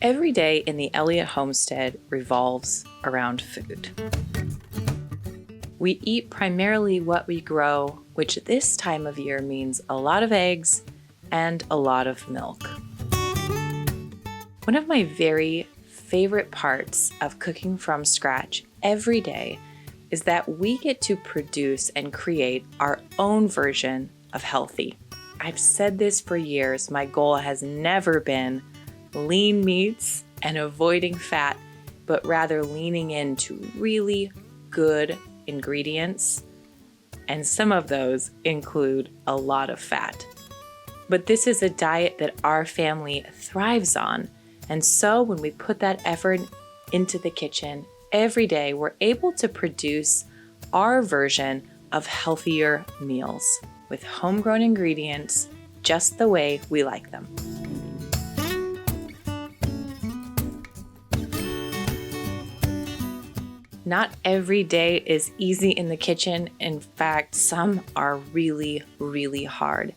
Every day in the Elliott homestead revolves around food. We eat primarily what we grow, which this time of year means a lot of eggs and a lot of milk. One of my very favorite parts of cooking from scratch every day is that we get to produce and create our own version of healthy. I've said this for years. My goal has never been lean meats and avoiding fat, but rather leaning into really good ingredients. And some of those include a lot of fat. But this is a diet that our family thrives on. And so when we put that effort into the kitchen every day, we're able to produce our version of healthier meals with homegrown ingredients just the way we like them. Not every day is easy in the kitchen. In fact, some are really, really hard.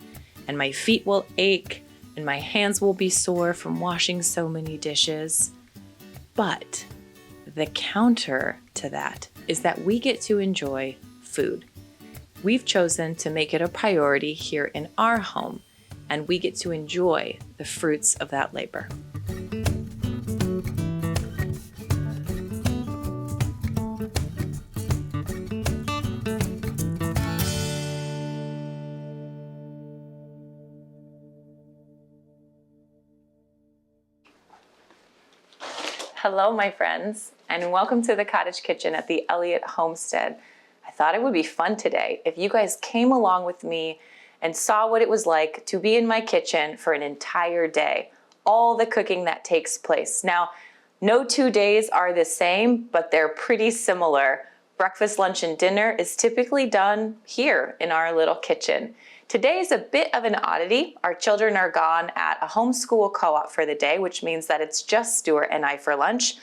And my feet will ache and my hands will be sore from washing so many dishes. But the counter to that is that we get to enjoy food. We've chosen to make it a priority here in our home, and we get to enjoy the fruits of that labor. Hello, my friends, and welcome to the Cottage Kitchen at the Elliott Homestead. I thought it would be fun today if you guys came along with me and saw what it was like to be in my kitchen for an entire day, all the cooking that takes place. Now, no 2 days are the same, but they're pretty similar. Breakfast, lunch, and dinner is typically done here in our little kitchen. Today is a bit of an oddity. Our children are gone at a homeschool co-op for the day, which means that it's just Stuart and I for lunch.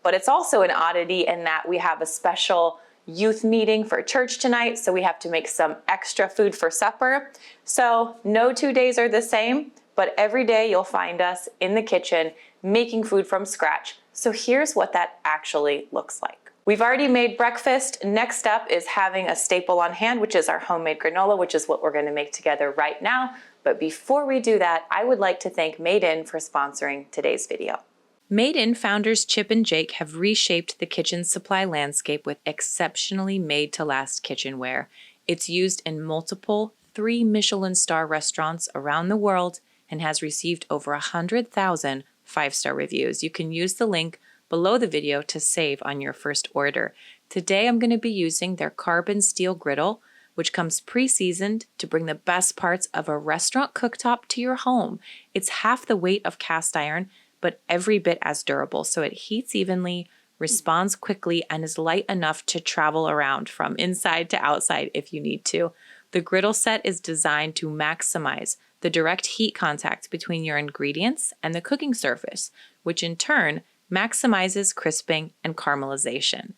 But it's also an oddity in that we have a special youth meeting for church tonight, so we have to make some extra food for supper. So no 2 days are the same, but every day you'll find us in the kitchen making food from scratch. So here's what that actually looks like. We've already made breakfast. Next up is having a staple on hand, which is our homemade granola, which is what we're going to make together right now. But before we do that, I would like to thank Made In for sponsoring today's video. Made In founders Chip and Jake have reshaped the kitchen supply landscape with exceptionally made-to-last kitchenware. It's used in multiple 3 Michelin star restaurants around the world and has received over 100,000 5-star reviews. You can use the link below the video to save on your first order. Today I'm going to be using their carbon steel griddle, which comes pre-seasoned to bring the best parts of a restaurant cooktop to your home. It's half the weight of cast iron, but every bit as durable, so it heats evenly, responds quickly, and is light enough to travel around from inside to outside if you need to. The griddle set is designed to maximize the direct heat contact between your ingredients and the cooking surface, which in turn maximizes crisping and caramelization.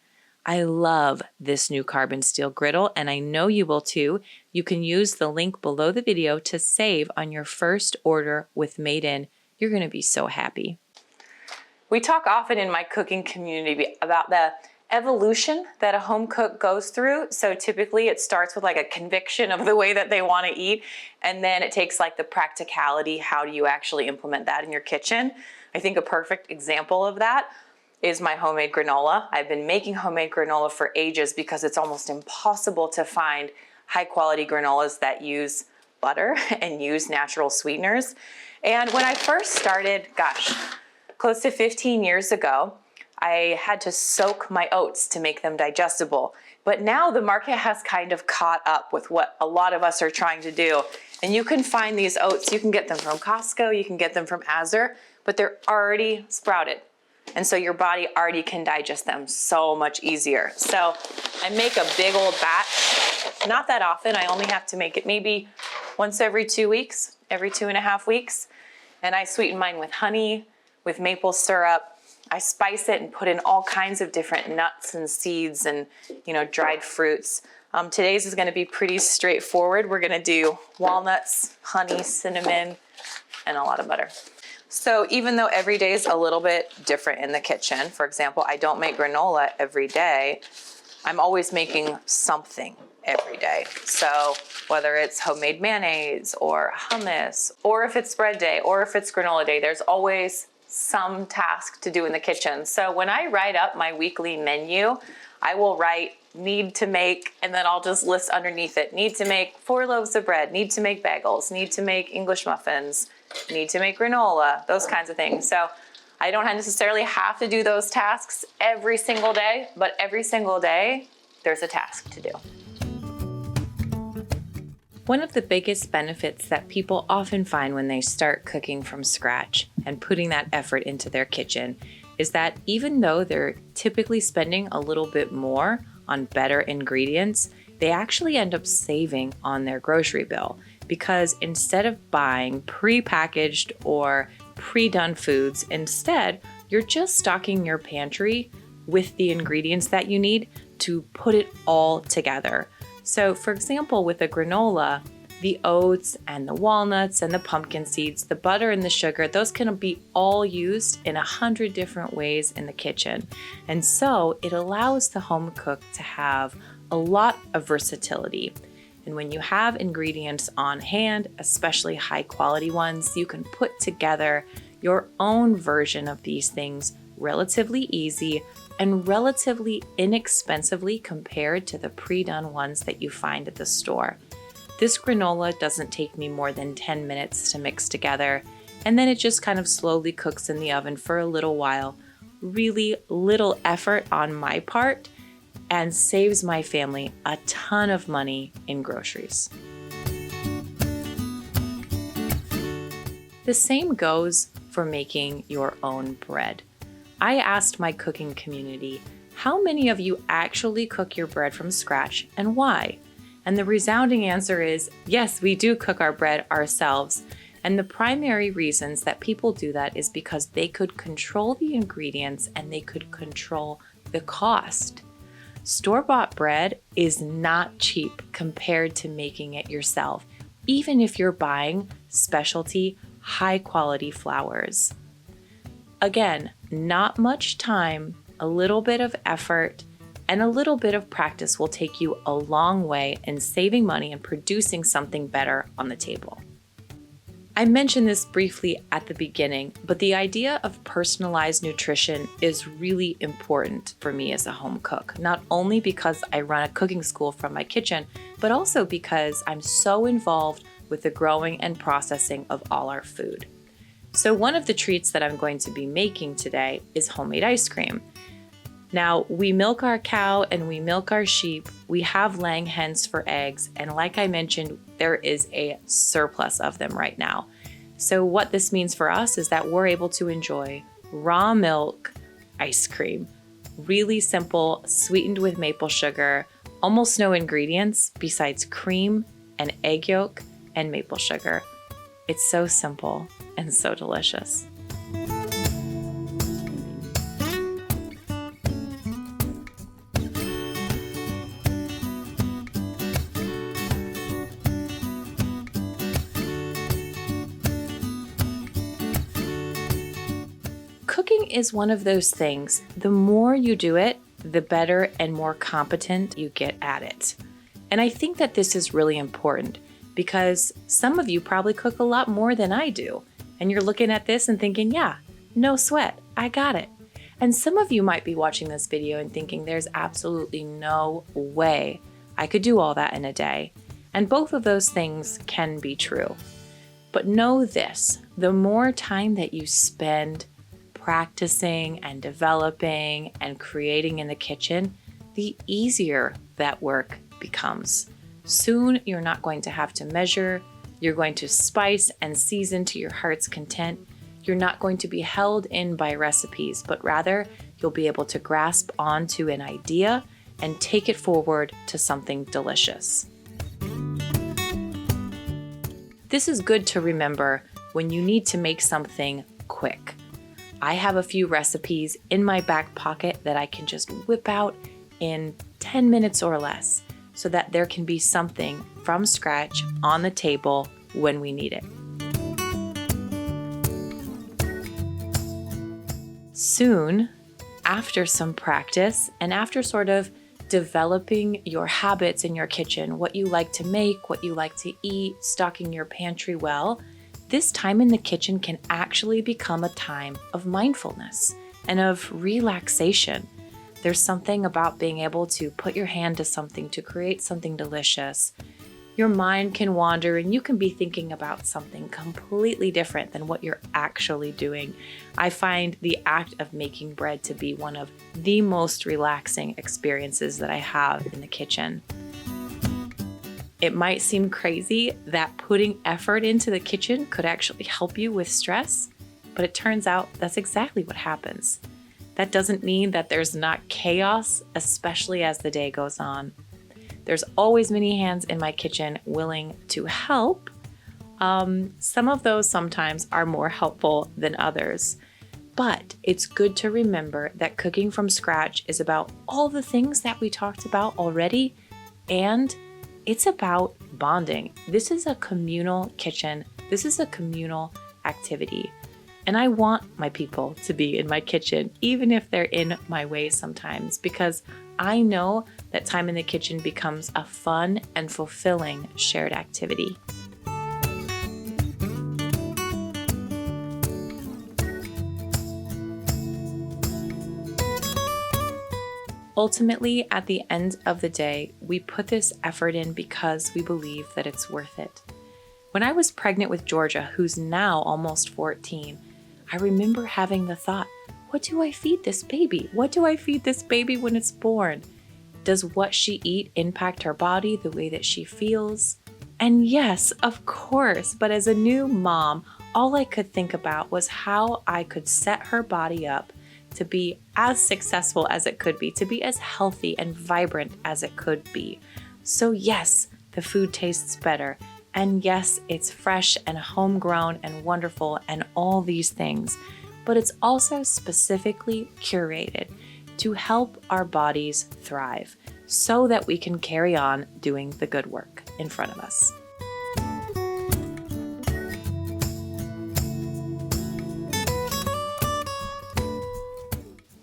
I love this new carbon steel griddle, and I know you will too. You can use the link below the video to save on your first order with Made In. You're going to be so happy. We talk often in my cooking community about the evolution that a home cook goes through. So typically it starts with like a conviction of the way that they want to eat, and then it takes like the practicality. How do you actually implement that in your kitchen? I think a perfect example of that is my homemade granola. I've been making homemade granola for ages because it's almost impossible to find high quality granolas that use butter and use natural sweeteners. And when I first started, close to 15 years ago, I had to soak my oats to make them digestible. But now the market has kind of caught up with what a lot of us are trying to do. And you can find these oats, you can get them from Costco, you can get them from Azure, but they're already sprouted. And so your body already can digest them so much easier. So I make a big old batch, not that often. I only have to make it maybe once every 2 weeks, every 2.5 weeks. And I sweeten mine with honey, with maple syrup. I spice it and put in all kinds of different nuts and seeds and, dried fruits. Today's is gonna be pretty straightforward. We're gonna do walnuts, honey, cinnamon, and a lot of butter. So even though every day is a little bit different in the kitchen, for example, I don't make granola every day, I'm always making something every day. So whether it's homemade mayonnaise or hummus, or if it's spread day, or if it's granola day, there's always some task to do in the kitchen. So when I write up my weekly menu, I will write need to make, and then I'll just list underneath it, need to make 4 loaves of bread, need to make bagels, need to make English muffins, need to make granola, those kinds of things. So I don't necessarily have to do those tasks every single day, but every single day there's a task to do. One of the biggest benefits that people often find when they start cooking from scratch and putting that effort into their kitchen is that even though they're typically spending a little bit more on better ingredients, they actually end up saving on their grocery bill, because instead of buying pre-packaged or pre-done foods, instead you're just stocking your pantry with the ingredients that you need to put it all together. So for example, with a granola, the oats and the walnuts and the pumpkin seeds, the butter and the sugar, those can be all used in 100 different ways in the kitchen. And so it allows the home cook to have a lot of versatility. And when you have ingredients on hand, especially high quality ones, you can put together your own version of these things relatively easy and relatively inexpensively compared to the pre-done ones that you find at the store. This granola doesn't take me more than 10 minutes to mix together, and then it just kind of slowly cooks in the oven for a little while. Really little effort on my part, and saves my family a ton of money in groceries. The same goes for making your own bread. I asked my cooking community, how many of you actually cook your bread from scratch and why? And the resounding answer is, yes, we do cook our bread ourselves. And the primary reasons that people do that is because they could control the ingredients and they could control the cost. Store-bought bread is not cheap compared to making it yourself, even if you're buying specialty, high-quality flours. Again, not much time, a little bit of effort, and a little bit of practice will take you a long way in saving money and producing something better on the table. I mentioned this briefly at the beginning, but the idea of personalized nutrition is really important for me as a home cook, not only because I run a cooking school from my kitchen, but also because I'm so involved with the growing and processing of all our food. So one of the treats that I'm going to be making today is homemade ice cream. Now, we milk our cow and we milk our sheep. We have laying hens for eggs. And like I mentioned, there is a surplus of them right now. So what this means for us is that we're able to enjoy raw milk ice cream. Really simple, sweetened with maple sugar, almost no ingredients besides cream and egg yolk and maple sugar. It's so simple and so delicious. Cooking is one of those things, the more you do it, the better and more competent you get at it. And I think that this is really important because some of you probably cook a lot more than I do. And you're looking at this and thinking, yeah, no sweat, I got it. And some of you might be watching this video and thinking there's absolutely no way I could do all that in a day. And both of those things can be true. But know this, the more time that you spend practicing and developing and creating in the kitchen, the easier that work becomes. Soon you're not going to have to measure, you're going to spice and season to your heart's content. You're not going to be held in by recipes, but rather you'll be able to grasp onto an idea and take it forward to something delicious. This is good to remember when you need to make something quick. I have a few recipes in my back pocket that I can just whip out in 10 minutes or less so that there can be something from scratch on the table when we need it. Soon, after some practice and after sort of developing your habits in your kitchen, what you like to make, what you like to eat, stocking your pantry well, this time in the kitchen can actually become a time of mindfulness and of relaxation. There's something about being able to put your hand to something to create something delicious. Your mind can wander and you can be thinking about something completely different than what you're actually doing. I find the act of making bread to be one of the most relaxing experiences that I have in the kitchen. It might seem crazy that putting effort into the kitchen could actually help you with stress, but it turns out that's exactly what happens. That doesn't mean that there's not chaos, especially as the day goes on. There's always many hands in my kitchen willing to help. Some of those sometimes are more helpful than others. But it's good to remember that cooking from scratch is about all the things that we talked about already, and it's about bonding. This is a communal kitchen. This is a communal activity. And I want my people to be in my kitchen, even if they're in my way sometimes, because I know that time in the kitchen becomes a fun and fulfilling shared activity. Ultimately, at the end of the day, we put this effort in because we believe that it's worth it. When I was pregnant with Georgia, who's now almost 14, I remember having the thought, what do I feed this baby? What do I feed this baby when it's born? Does what she eat impact her body the way that she feels? And yes, of course, but as a new mom, all I could think about was how I could set her body up to be as successful as it could be, to be as healthy and vibrant as it could be. So yes, the food tastes better. And yes, it's fresh and homegrown and wonderful and all these things, but it's also specifically curated to help our bodies thrive so that we can carry on doing the good work in front of us.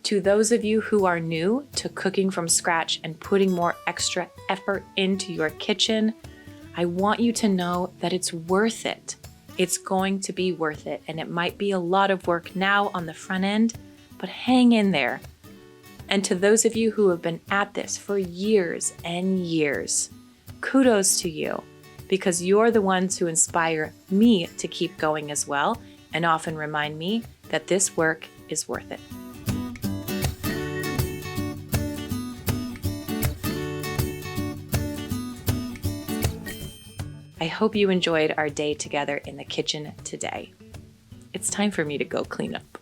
To those of you who are new to cooking from scratch and putting more extra effort into your kitchen, I want you to know that it's worth it. It's going to be worth it, and it might be a lot of work now on the front end, but hang in there. And to those of you who have been at this for years and years, kudos to you, because you're the ones who inspire me to keep going as well, and often remind me that this work is worth it. I hope you enjoyed our day together in the kitchen today. It's time for me to go clean up.